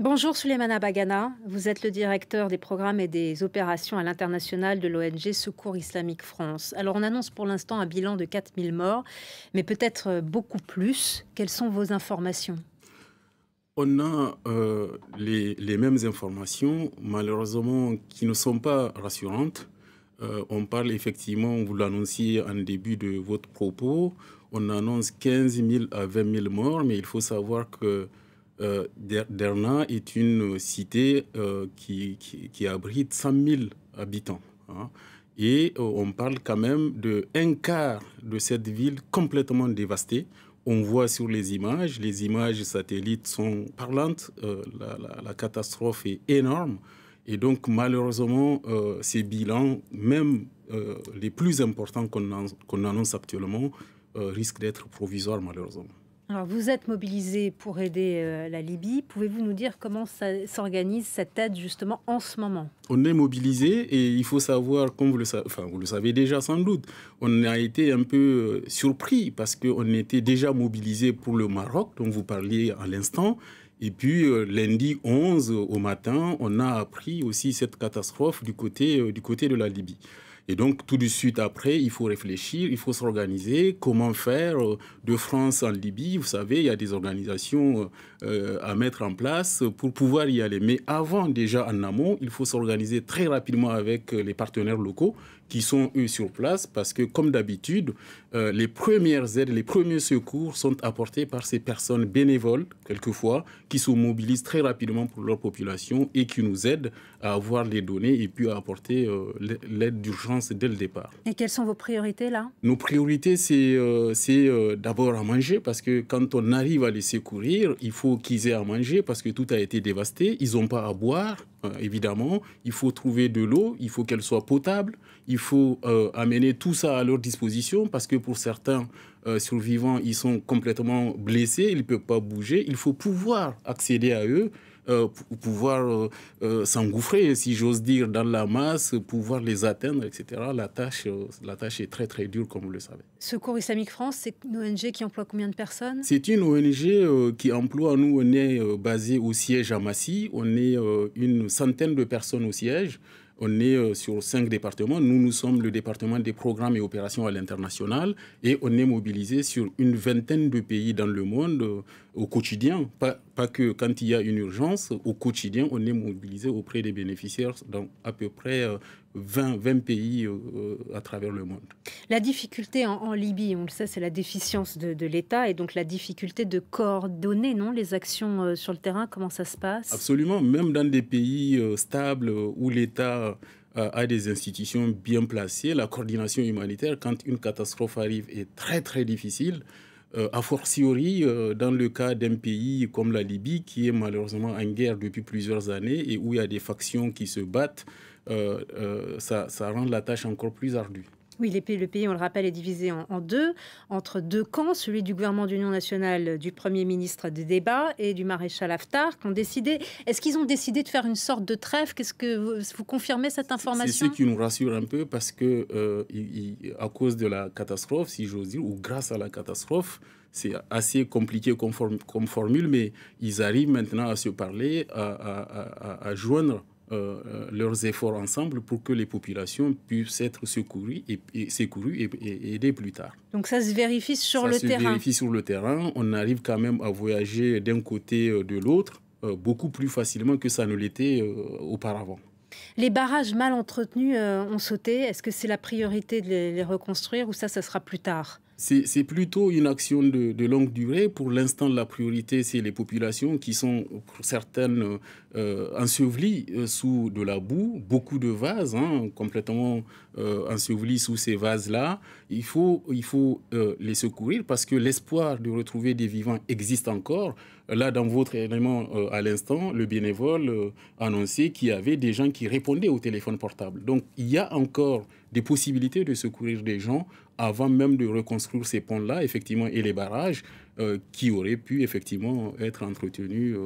Bonjour Souleymana Bagana, vous êtes le directeur des programmes et des opérations à l'international de l'ONG Secours Islamique France. Alors on annonce pour l'instant un bilan de 4000 morts, mais peut-être beaucoup plus. Quelles sont vos informations? On a les mêmes informations, malheureusement, qui ne sont pas rassurantes. On parle effectivement, vous l'annonciez en début de votre propos, on annonce 15 000 à 20 000 morts, mais il faut savoir que Derna est une cité qui abrite 100 000 habitants, hein. Et on parle quand même de un quart de cette ville complètement dévastée. On voit sur les images satellites sont parlantes, la catastrophe est énorme. Et donc malheureusement, ces bilans, même les plus importants qu'on annonce actuellement, risquent d'être provisoires malheureusement. Alors vous êtes mobilisé pour aider la Libye. Pouvez-vous nous dire comment s'organise cette aide justement en ce moment? On est mobilisé et il faut savoir, comme vous le savez déjà sans doute, on a été un peu surpris parce qu'on était déjà mobilisé pour le Maroc, dont vous parliez à l'instant. Et puis lundi 11 au matin, on a appris aussi cette catastrophe du côté de la Libye. Et donc, tout de suite après, il faut réfléchir, il faut s'organiser. Comment faire de France en Libye? Vous savez, il y a des organisations à mettre en place pour pouvoir y aller. Mais avant, déjà en amont, il faut s'organiser très rapidement avec les partenaires locaux qui sont eux sur place parce que, comme d'habitude, les premières aides, les premiers secours sont apportés par ces personnes bénévoles, quelquefois, qui se mobilisent très rapidement pour leur population et qui nous aident à avoir les données et puis à apporter l'aide d'urgence dès le départ. Et quelles sont vos priorités là? Nos priorités, c'est d'abord à manger parce que quand on arrive à les secourir, il faut qu'ils aient à manger parce que tout a été dévasté. Ils n'ont pas à boire, évidemment. Il faut trouver de l'eau, il faut qu'elle soit potable. Il faut amener tout ça à leur disposition parce que pour certains survivants, ils sont complètement blessés, ils ne peuvent pas bouger. Il faut pouvoir accéder à eux. Pour pouvoir s'engouffrer, si j'ose dire, dans la masse, pouvoir les atteindre, etc. La tâche est très, très dure, comme vous le savez. Secours Islamique France, c'est une ONG qui emploie combien de personnes? C'est une ONG qui emploie, nous, on est basé au siège à Massy. On est une centaine de personnes au siège. On est sur 5 départements. Nous sommes le département des programmes et opérations à l'international et on est mobilisé sur une vingtaine de pays dans le monde au quotidien. Pas que quand il y a une urgence, au quotidien, on est mobilisé auprès des bénéficiaires dans à peu près 20 pays à travers le monde. La difficulté en Libye, on le sait, c'est la déficience de l'État et donc la difficulté de coordonner, non, les actions sur le terrain. Comment ça se passe? Absolument. Même dans des pays stables où l'État a des institutions bien placées, la coordination humanitaire, quand une catastrophe arrive, est très, très difficile. A fortiori, dans le cas d'un pays comme la Libye, qui est malheureusement en guerre depuis plusieurs années et où il y a des factions qui se battent, ça rend la tâche encore plus ardue. Oui, le pays, on le rappelle, est divisé en deux, entre deux camps, celui du gouvernement d'union nationale, du Premier ministre de débat et du maréchal Haftar, qui ont décidé... Est-ce qu'ils ont décidé de faire une sorte de trêve? Qu'est-ce que vous confirmez cette information? C'est ce qui nous rassure un peu parce que, à cause de la catastrophe, si j'ose dire, ou grâce à la catastrophe, c'est assez compliqué comme formule, mais ils arrivent maintenant à se parler, à joindre leurs efforts ensemble pour que les populations puissent être secourues et aidées plus tard. Donc ça se vérifie sur le terrain. Ça se vérifie sur le terrain. On arrive quand même à voyager d'un côté de l'autre beaucoup plus facilement que ça ne l'était auparavant. Les barrages mal entretenus ont sauté. Est-ce que c'est la priorité de les reconstruire ou ça sera plus tard? C'est plutôt une action de longue durée. Pour l'instant, la priorité, c'est les populations qui sont, pour certaines, ensevelies sous de la boue, beaucoup de vases, complètement ensevelis sous ces vases-là. Il faut les secourir parce que l'espoir de retrouver des vivants existe encore. Là, dans votre élément à l'instant, le bénévole annonçait qu'il y avait des gens qui répondaient au téléphone portable. Donc, il y a encore des possibilités de secourir des gens avant même de reconstruire ces ponts-là, effectivement, et les barrages qui auraient pu, effectivement, être entretenus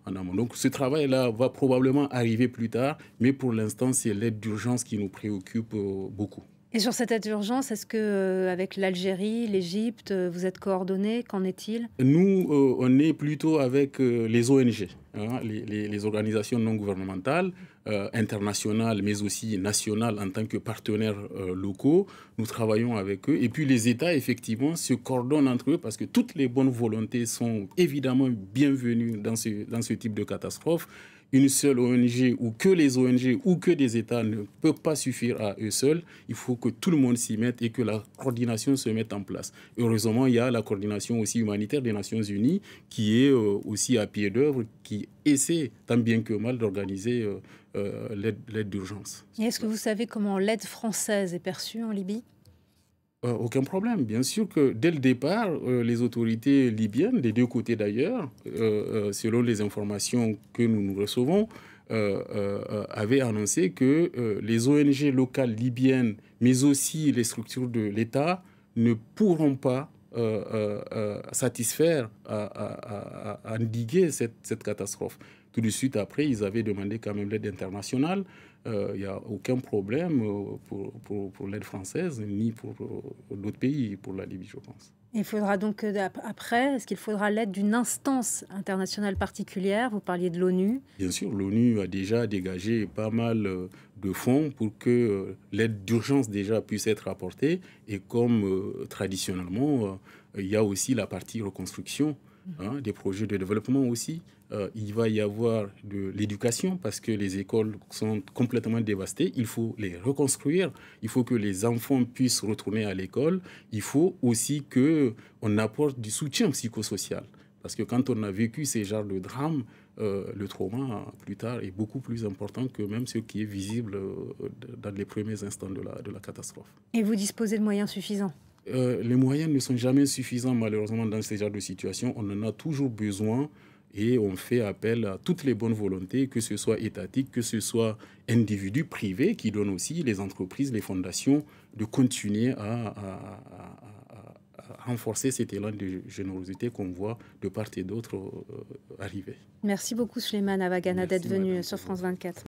en amont. Donc, ce travail-là va probablement arriver plus tard, mais pour l'instant, c'est l'aide d'urgence qui nous préoccupe beaucoup. Et sur cette aide d'urgence, est-ce que avec l'Algérie, l'Égypte, vous êtes coordonnés? Qu'en est-il? Nous, on est plutôt avec les ONG. hein, les organisations non gouvernementales, internationales, mais aussi nationales en tant que partenaires locaux. Nous travaillons avec eux. Et puis les États, effectivement, se coordonnent entre eux parce que toutes les bonnes volontés sont évidemment bienvenues dans ce type de catastrophe. Une seule ONG ou que les ONG ou que des États ne peuvent pas suffire à eux seuls. Il faut que tout le monde s'y mette et que la coordination se mette en place. Heureusement, il y a la coordination aussi humanitaire des Nations Unies qui est aussi à pied d'œuvre, qui essaie tant bien que mal d'organiser l'aide d'urgence. Et est-ce que vous savez comment l'aide française est perçue en Libye ? Aucun problème. Bien sûr que dès le départ, les autorités libyennes, des deux côtés d'ailleurs, selon les informations que nous recevons, avaient annoncé que les ONG locales libyennes, mais aussi les structures de l'État, ne pourront pas satisfaire à endiguer cette catastrophe. Tout de suite après, ils avaient demandé quand même l'aide internationale. Il n'y a aucun problème pour l'aide française, ni pour d'autres pays, pour la Libye, je pense. Il faudra donc, après, est-ce qu'il faudra l'aide d'une instance internationale particulière ? Vous parliez de l'ONU. Bien sûr, l'ONU a déjà dégagé pas mal de fonds pour que l'aide d'urgence déjà puisse être apportée. Et comme traditionnellement, il y a aussi la partie reconstruction, hein, des projets de développement aussi. Il va y avoir de l'éducation parce que les écoles sont complètement dévastées. Il faut les reconstruire. Il faut que les enfants puissent retourner à l'école. Il faut aussi qu'on apporte du soutien psychosocial. Parce que quand on a vécu ces genres de drames, le trauma, plus tard, est beaucoup plus important que même ce qui est visible dans les premiers instants de la catastrophe. Et vous disposez de moyens suffisants ? Les moyens ne sont jamais suffisants, malheureusement, dans ce genre de situation. On en a toujours besoin et on fait appel à toutes les bonnes volontés, que ce soit étatique, que ce soit individus privés, qui donnent aussi, les entreprises, les fondations, de continuer à renforcer cet élan de générosité qu'on voit de part et d'autre arriver. Merci beaucoup, Souleymane Avagana, d'être venu sur France 24.